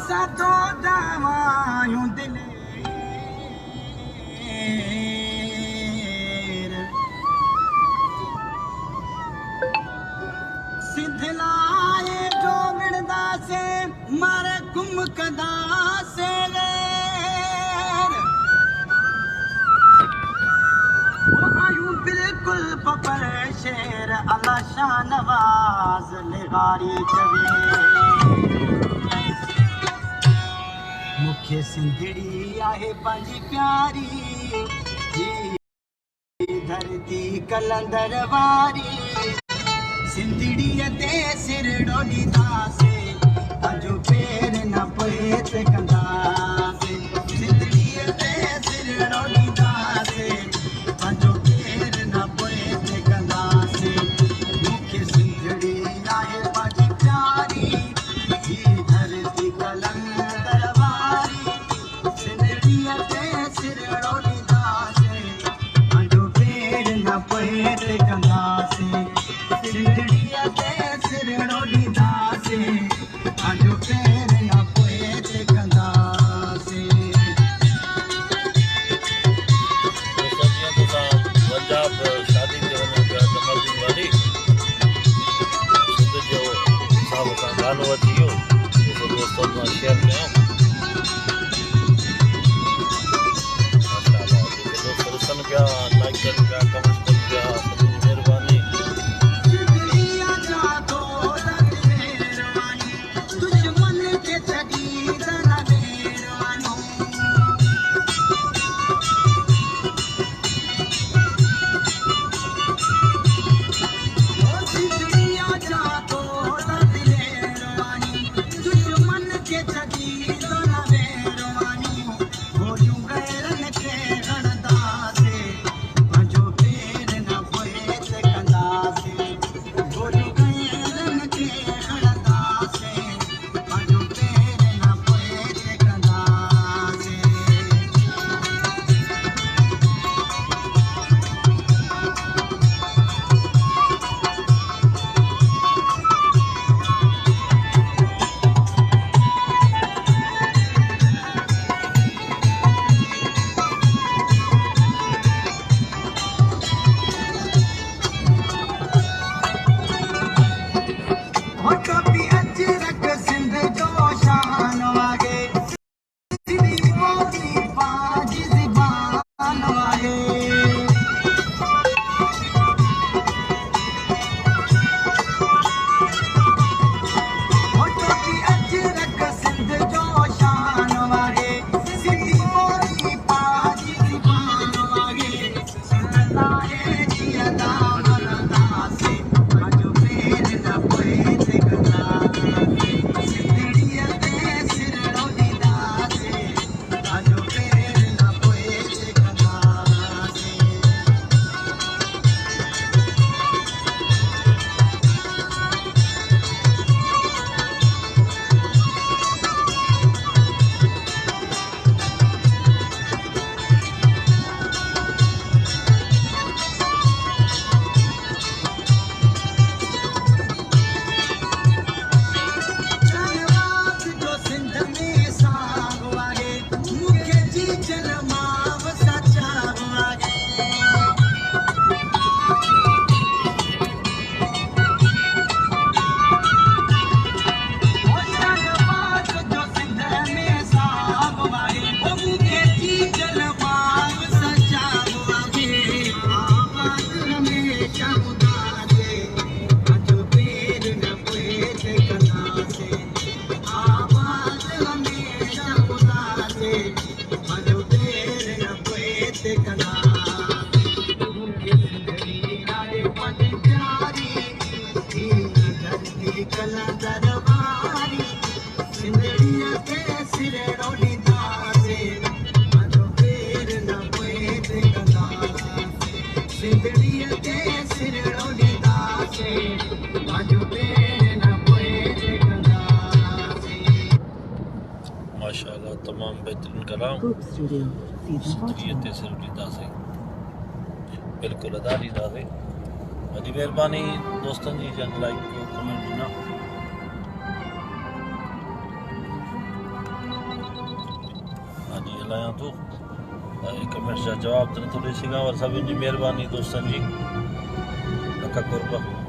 सतो दवायूं दिलेर सिधलाए जो मिलदा से मारे गुम कदा से वो आयूं बिल्कुल पपर शेर अल्लाह शाह नवाज लिगारी चवे मुखे सिंधड़ी आहे पंहिंजी प्यारी धरती कलंदर वारी सिंधड़ीअ ते सिर ॾोॾींदासे पंहिंजो पेर न पोइत कंदासे सिंधड़ीअ ते सिर ॾोॾींदासे पंहिंजो पेर न पोइत कंदासे मूंखे सिंधड़ी आहे पंहिंजी प्यारी धरती कलंदर वारी सिंधड़ीअ ते सिर ॾोॾींदासे पंहिंजो पेर न पोइत कंदासे सिंधड़ीअ ते सिर ॾोॾींदासे पंहिंजो पेर न पोइत कंदासे पंजाब शादी ते वञो पिया जमलदीन वारी सिंध जो साहब सां गानो अची वियो दोस्तनि सां शेयर कयूं माशाअल्लाह जेके दोस्त ॾिसनि पिया लाइक कनि पिया कमेंट कनि पिया सभिनी जी महिरबानी माशाअल्लाह तमाम बेहतरीन कलाम सिंधड़ीअ सिर ॾींदासीं बिल्कुलु अदा ॾींदासीं वॾी महिरबानी दोस्तनि जी जन लाइक कयो कमेंट ॾिना लायां थो कमेंट्स जा जवाब त नथो ॾेई सघां पर सभिनि जी महिरबानी दोस्तनि जी लख कुर्ब